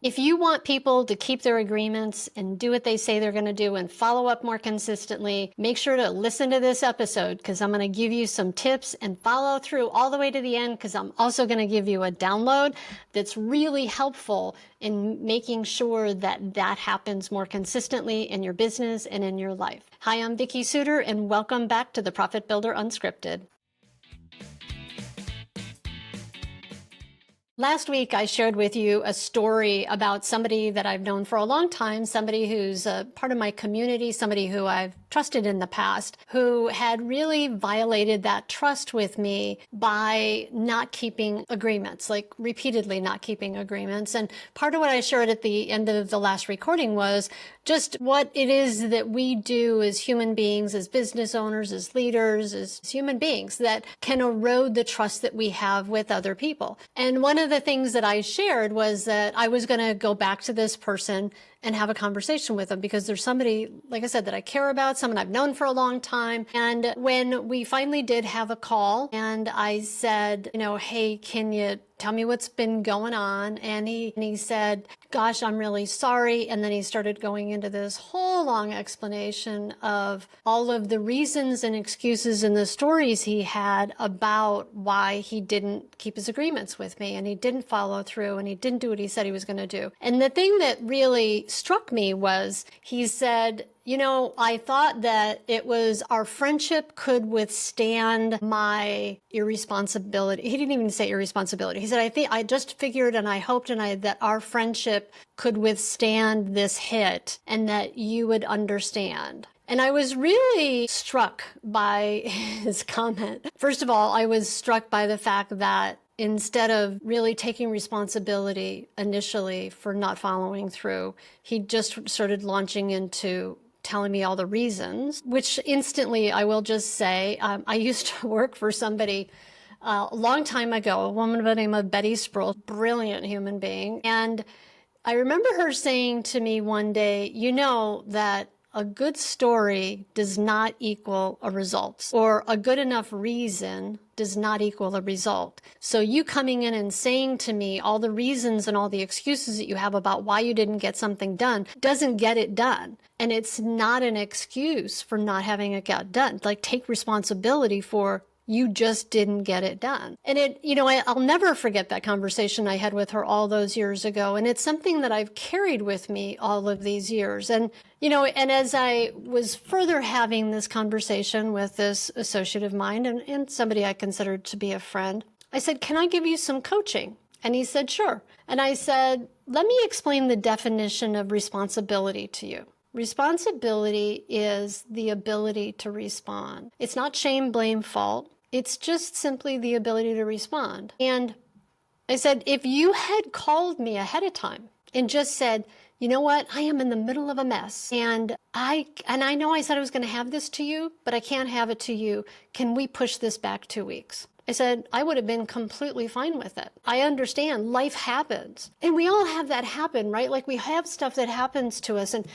If you want people to keep their agreements and do what they say they're going to do and follow up more consistently, make sure to listen to this episode because I'm going to give you some tips and follow through all the way to the end because I'm also going to give you a download that's really helpful in making sure that that happens more consistently in your business and in your life. Hi, I'm Vicki Suter and welcome back to the Profit Builder Unscripted. Last week, I shared with you a story about somebody that I've known for a long time, somebody who's a part of my community, somebody who I've trusted in the past, who had really violated that trust with me by not keeping agreements, like repeatedly not keeping agreements. And part of what I shared at the end of the last recording was just what it is that we do as human beings, as business owners, as leaders, as human beings that can erode the trust that we have with other people. And one of the things that I shared was that I was going to go back to this person and have a conversation with them because there's somebody, like I said, that I care about, someone I've known for a long time. And when we finally did have a call and I said, hey, can you tell me what's been going on? And he said, gosh, I'm really sorry. And then he started going into this whole long explanation of all of the reasons and excuses and the stories he had about why he didn't keep his agreements with me and he didn't follow through and he didn't do what he said he was going to do. And the thing that really struck me was he said, I thought that it was our friendship could withstand my irresponsibility. He didn't even say irresponsibility. He said, I just figured and I hoped that our friendship could withstand this hit and that you would understand. And I was really struck by his comment. First of all, I was struck by the fact that instead of really taking responsibility initially for not following through, he just started launching into telling me all the reasons, which instantly I will just say, I used to work for somebody a long time ago, a woman by the name of Betty Sproul, brilliant human being. And I remember her saying to me one day, that a good story does not equal a result, or a good enough reason does not equal a result. So you coming in and saying to me all the reasons and all the excuses that you have about why you didn't get something done doesn't get it done. And it's not an excuse for not having it get done. Like, take responsibility for you just didn't get it done. And I'll never forget that conversation I had with her all those years ago. And it's something that I've carried with me all of these years. And, and as I was further having this conversation with this associate of mine and somebody I considered to be a friend, I said, can I give you some coaching? And he said, sure. And I said, let me explain the definition of responsibility to you. Responsibility is the ability to respond. It's not shame, blame, fault. It's just simply the ability to respond. And I said, if you had called me ahead of time and just said, you know what, I am in the middle of a mess and I know I said I was going to have this to you, but I can't have it to you. Can we push this back 2 weeks? I said, I would have been completely fine with it. I understand life happens. And we all have that happen, right? Like we have stuff that happens to us. And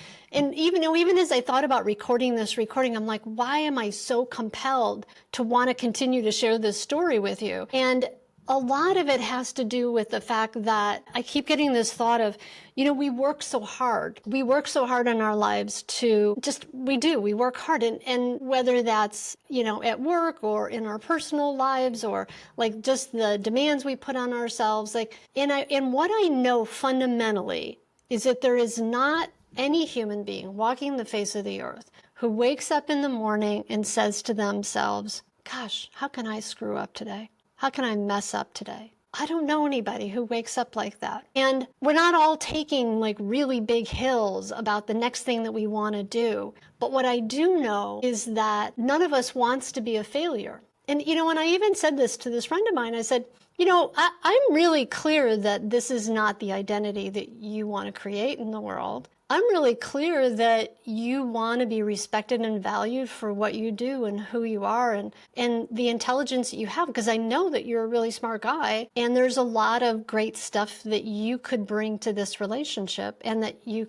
even as I thought about recording this recording, I'm like, why am I so compelled to want to continue to share this story with you? And a lot of it has to do with the fact that I keep getting this thought of, we work so hard. We work so hard in our lives we work hard. And whether that's, at work or in our personal lives or like just the demands we put on ourselves, and what I know fundamentally is that there is not any human being walking the face of the earth who wakes up in the morning and says to themselves, gosh, how can I screw up today? How can I mess up today? I don't know anybody who wakes up like that. And we're not all taking like really big hills about the next thing that we want to do. But what I do know is that none of us wants to be a failure. And, and I even said this to this friend of mine. I said, I'm really clear that this is not the identity that you want to create in the world. I'm really clear that you want to be respected and valued for what you do and who you are and the intelligence that you have, because I know that you're a really smart guy and there's a lot of great stuff that you could bring to this relationship and that you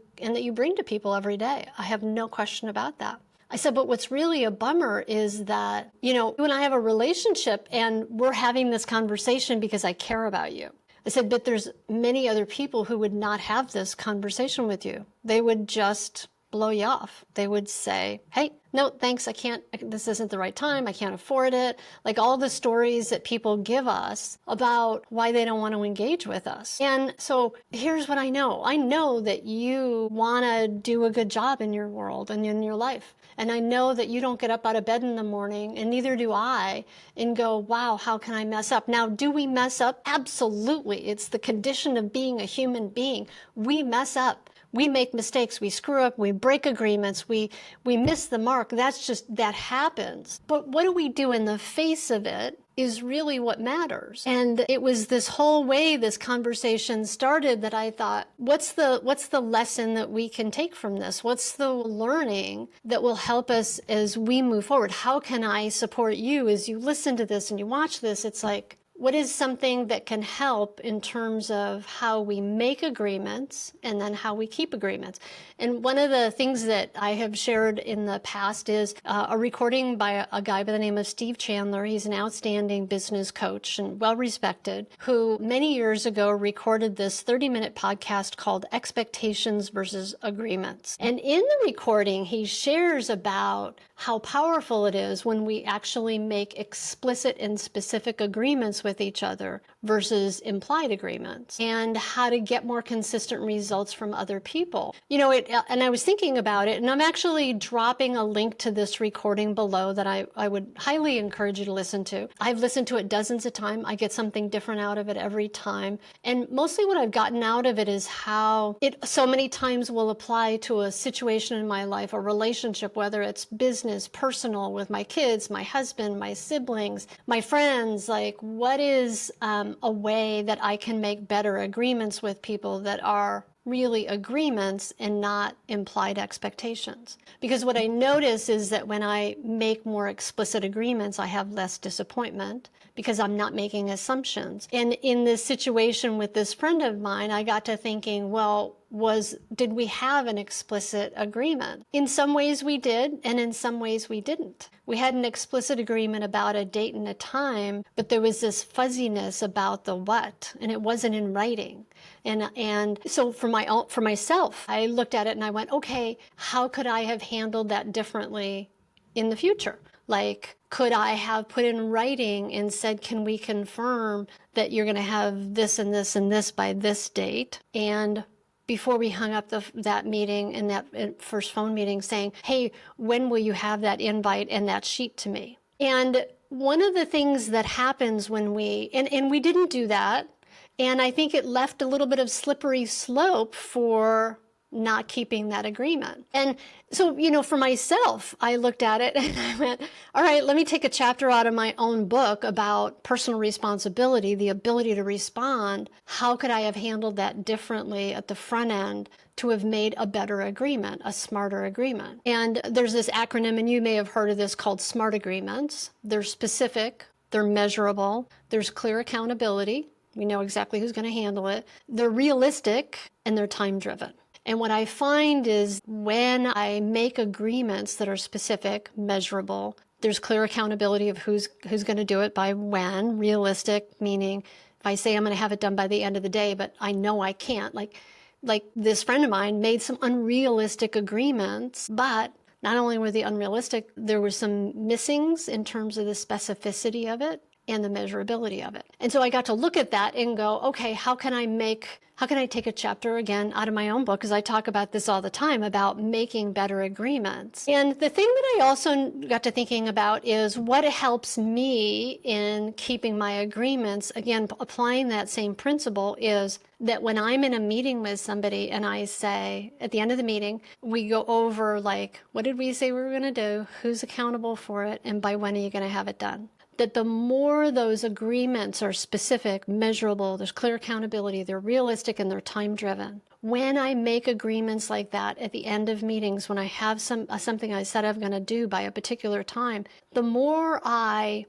bring to people every day. I have no question about that. I said, but what's really a bummer is that, you and I have a relationship and we're having this conversation because I care about you. I said, but there's many other people who would not have this conversation with you. They would just blow you off. They would say, hey, no, thanks, I can't, this isn't the right time, I can't afford it. Like all the stories that people give us about why they don't want to engage with us. And so here's what I know. I know that you want to do a good job in your world and in your life. And I know that you don't get up out of bed in the morning, and neither do I, and go, wow, how can I mess up? Now, do we mess up? Absolutely. It's the condition of being a human being. We mess up. We make mistakes, we screw up, we break agreements, we miss the mark. That happens. But what do we do in the face of it is really what matters. And it was this whole way this conversation started that I thought, what's the lesson that we can take from this? What's the learning that will help us as we move forward? How can I support you as you listen to this and you watch this? It's like, what is something that can help in terms of how we make agreements and then how we keep agreements? And one of the things that I have shared in the past is a recording by a guy by the name of Steve Chandler. He's an outstanding business coach and well-respected, who many years ago recorded this 30-minute podcast called Expectations versus Agreements. And in the recording, he shares about how powerful it is when we actually make explicit and specific agreements with each other versus implied agreements, and how to get more consistent results from other people. You know, and I was thinking about it, and I'm actually dropping a link to this recording below that I would highly encourage you to listen to. I've listened to it dozens of times. I get something different out of it every time. And mostly what I've gotten out of it is how it so many times will apply to a situation in my life, a relationship, whether it's business, personal, with my kids, my husband, my siblings, my friends. Like, what is a way that I can make better agreements with people that are really agreements and not implied expectations? Because what I notice is that when I make more explicit agreements, I have less disappointment because I'm not making assumptions. And in this situation with this friend of mine, I got to thinking, well, did we have an explicit agreement? In some ways we did, and in some ways we didn't. We had an explicit agreement about a date and a time, but there was this fuzziness about the what, and it wasn't in writing. And so for myself, I looked at it and I went, okay, how could I have handled that differently in the future? Like, could I have put in writing and said, can we confirm that you're going to have this and this and this by this date? And before we hung up that meeting and that first phone meeting, saying, hey, when will you have that invite and that sheet to me? And one of the things that happens when and we didn't do that, and I think it left a little bit of slippery slope for not keeping that agreement. And so, you know, for myself, I looked at it and I went, all right, let me take a chapter out of my own book about personal responsibility, the ability to respond. How could I have handled that differently at the front end to have made a better agreement, a smarter agreement? And there's this acronym, and you may have heard of this, called SMART agreements. They're specific, they're measurable, there's clear accountability. We know exactly who's going to handle it. They're realistic, and they're time-driven. And what I find is when I make agreements that are specific, measurable, there's clear accountability of who's going to do it by when. Realistic, meaning if I say I'm going to have it done by the end of the day, but I know I can't. Like this friend of mine made some unrealistic agreements, but not only were they unrealistic, there were some missings in terms of the specificity of it and the measurability of it. And so I got to look at that and go, okay, how can I take a chapter again out of my own book? Because I talk about this all the time, about making better agreements. And the thing that I also got to thinking about is what helps me in keeping my agreements. Again, applying that same principle is that when I'm in a meeting with somebody and I say, at the end of the meeting, we go over like, what did we say we were going to do? Who's accountable for it? And by when are you going to have it done? That the more those agreements are specific, measurable, there's clear accountability, they're realistic, and they're time-driven. When I make agreements like that at the end of meetings, when I have something I said I'm going to do by a particular time, the more I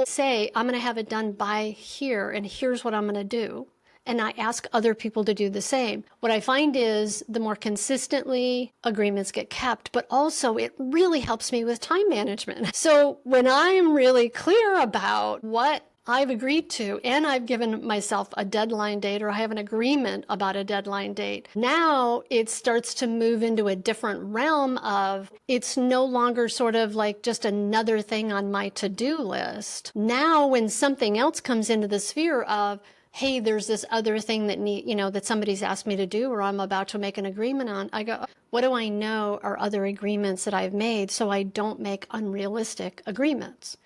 say, I'm going to have it done by here, and here's what I'm going to do, and I ask other people to do the same. What I find is the more consistently agreements get kept, but also it really helps me with time management. So when I'm really clear about what I've agreed to, and I've given myself a deadline date, or I have an agreement about a deadline date. Now it starts to move into a different realm of, it's no longer sort of like just another thing on my to-do list. Now when something else comes into the sphere of, hey, there's this other thing that that somebody's asked me to do, or I'm about to make an agreement on, I go, what do I know are other agreements that I've made, so I don't make unrealistic agreements?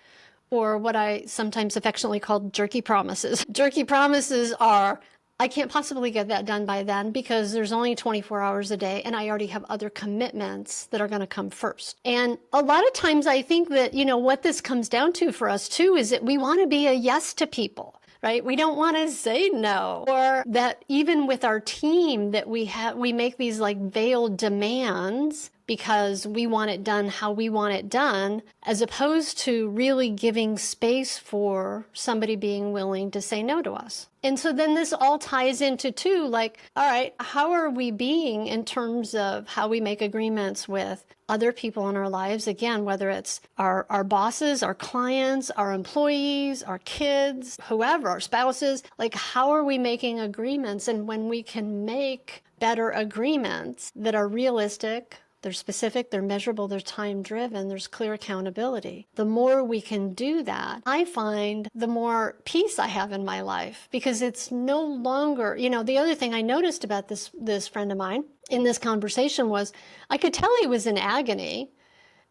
Or what I sometimes affectionately call jerky promises. Jerky promises are, I can't possibly get that done by then because there's only 24 hours a day and I already have other commitments that are going to come first. And a lot of times I think that, what this comes down to for us too is that we want to be a yes to people. Right? We don't want to say no. Or that even with our team that we make these like veiled demands because we want it done how we want it done, as opposed to really giving space for somebody being willing to say no to us. And so then this all ties into too, like, all right, how are we being in terms of how we make agreements with other people in our lives? Again, whether it's our bosses, our clients, our employees, our kids, whoever, our spouses, like how are we making agreements? And when we can make better agreements that are realistic, they're specific, they're measurable, they're time-driven, there's clear accountability. The more we can do that, I find the more peace I have in my life, because it's no longer, the other thing I noticed about this friend of mine in this conversation was I could tell he was in agony.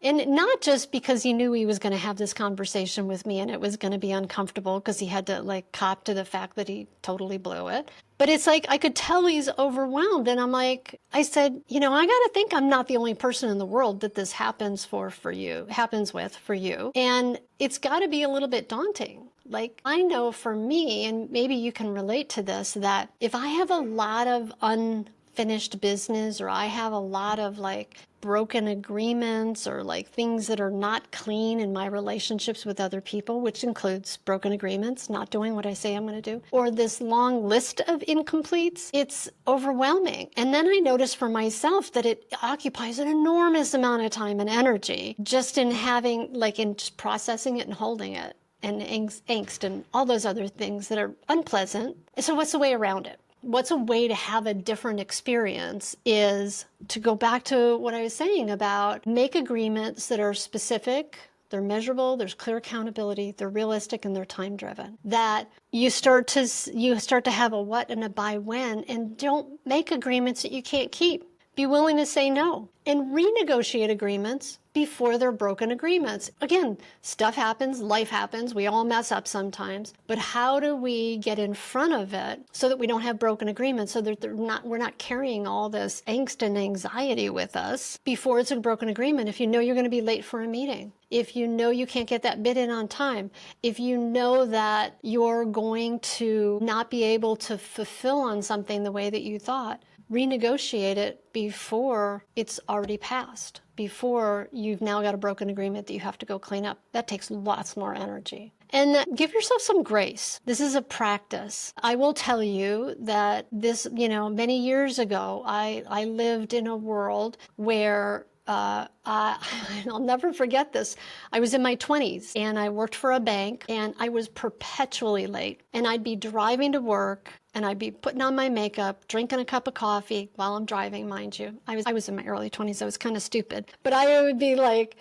And not just because he knew he was going to have this conversation with me and it was going to be uncomfortable because he had to like cop to the fact that he totally blew it. But it's like I could tell he's overwhelmed. And I said, I got to think I'm not the only person in the world that this happens with for you. And it's got to be a little bit daunting. Like I know for me, and maybe you can relate to this, that if I have a lot of unfinished business, or I have a lot of like broken agreements, or like things that are not clean in my relationships with other people, which includes broken agreements, not doing what I say I'm going to do, or this long list of incompletes, it's overwhelming. And then I notice for myself that it occupies an enormous amount of time and energy just in just processing it and holding it, and angst and all those other things that are unpleasant. So what's the way around it? What's a way to have a different experience is to go back to what I was saying about make agreements that are specific, they're measurable, there's clear accountability, they're realistic, and they're time-driven. That you start to have a what and a by when, and don't make agreements that you can't keep. Be willing to say no and renegotiate agreements before they're broken agreements. Again, stuff happens, life happens, we all mess up sometimes, but how do we get in front of it so that we don't have broken agreements, so that we're not carrying all this angst and anxiety with us before it's a broken agreement? If you know you're going to be late for a meeting, if you know you can't get that bid in on time, if you know that you're going to not be able to fulfill on something the way that you thought, renegotiate it before it's already passed, before you've now got a broken agreement that you have to go clean up. That takes lots more energy. And give yourself some grace. This is a practice. I will tell you that this, many years ago, I lived in a world where I'll never forget this. I was in my 20s and I worked for a bank and I was perpetually late. And I'd be driving to work and I'd be putting on my makeup, drinking a cup of coffee while I'm driving, mind you. I was in my early 20s. I was kind of stupid. But I would be like,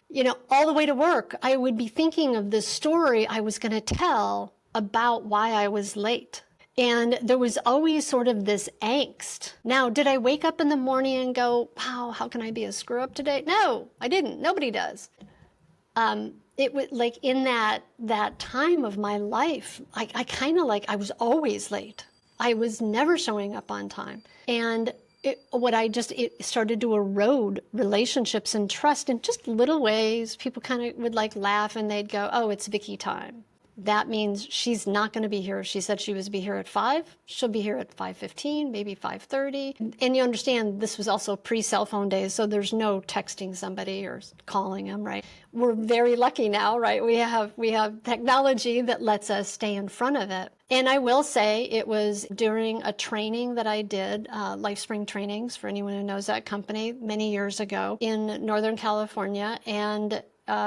all the way to work, I would be thinking of this story I was going to tell about why I was late. And there was always sort of this angst. Now, did I wake up in the morning and go, wow, how can I be a screw up today? No, I didn't. Nobody does. It was like in that time of my life, I kind of I was always late. I was never showing up on time. And it started to erode relationships and trust in just little ways. People kind of would laugh and they'd go, oh, it's Vicki time. That means she's not going to be here. She said she was to be here at 5. She'll be here at 5:15, maybe 5:30. And you understand this was also pre-cell phone days, so there's no texting somebody or calling them, right? We're very lucky now, right? We have technology that lets us stay in front of it. And I will say it was during a training that I did, LifeSpring trainings, for anyone who knows that company, many years ago in Northern California. And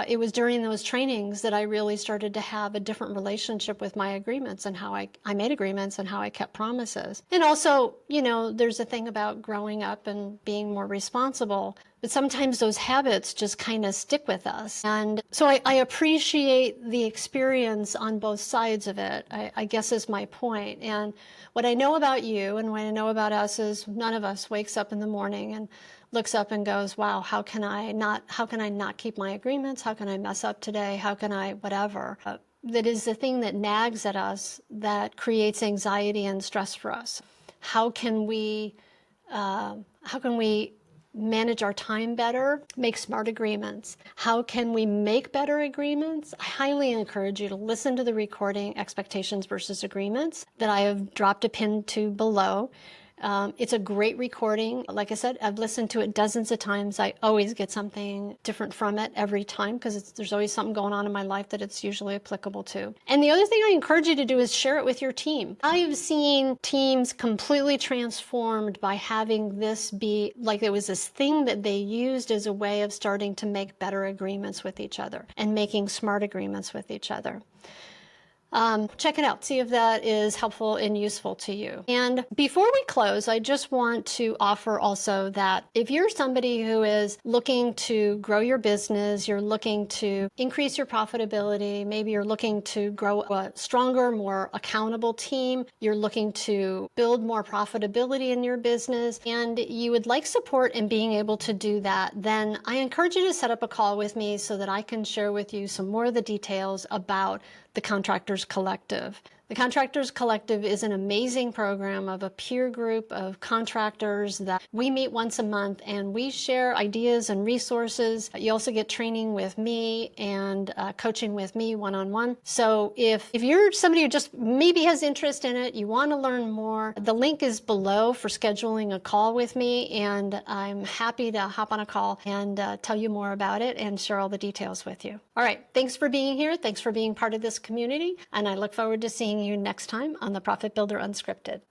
it was during those trainings that I really started to have a different relationship with my agreements and how I made agreements and how I kept promises. And also, there's a thing about growing up and being more responsible, but sometimes those habits just kind of stick with us. And so I appreciate the experience on both sides of it, I guess is my point. And what I know about you and what I know about us is none of us wakes up in the morning and looks up and goes, wow, how can I not keep my agreements? How can I mess up today? How can I whatever? That is the thing that nags at us, that creates anxiety and stress for us. How can we manage our time better, make smart agreements? How can we make better agreements? I highly encourage you to listen to the recording, Expectations versus Agreements, that I have dropped a pin to below. It's a great recording. Like I said, I've listened to it dozens of times. I always get something different from it every time because there's always something going on in my life that it's usually applicable to. And the other thing I encourage you to do is share it with your team. I've seen teams completely transformed by having this be like it was this thing that they used as a way of starting to make better agreements with each other and making smart agreements with each other. Check it out. See if that is helpful and useful to you. And before we close, I just want to offer also that if you're somebody who is looking to grow your business, you're looking to increase your profitability, maybe you're looking to grow a stronger, more accountable team, you're looking to build more profitability in your business, and you would like support in being able to do that, then I encourage you to set up a call with me so that I can share with you some more of the details about the Contractors Collective. The Contractors Collective is an amazing program of a peer group of contractors that we meet once a month and we share ideas and resources. You also get training with me and coaching with me one-on-one. So if you're somebody who just maybe has interest in it, you want to learn more, the link is below for scheduling a call with me, and I'm happy to hop on a call and tell you more about it and share all the details with you. All right, thanks for being here. Thanks for being part of this community, and I look forward to seeing you next time on the Profit Builder Unscripted.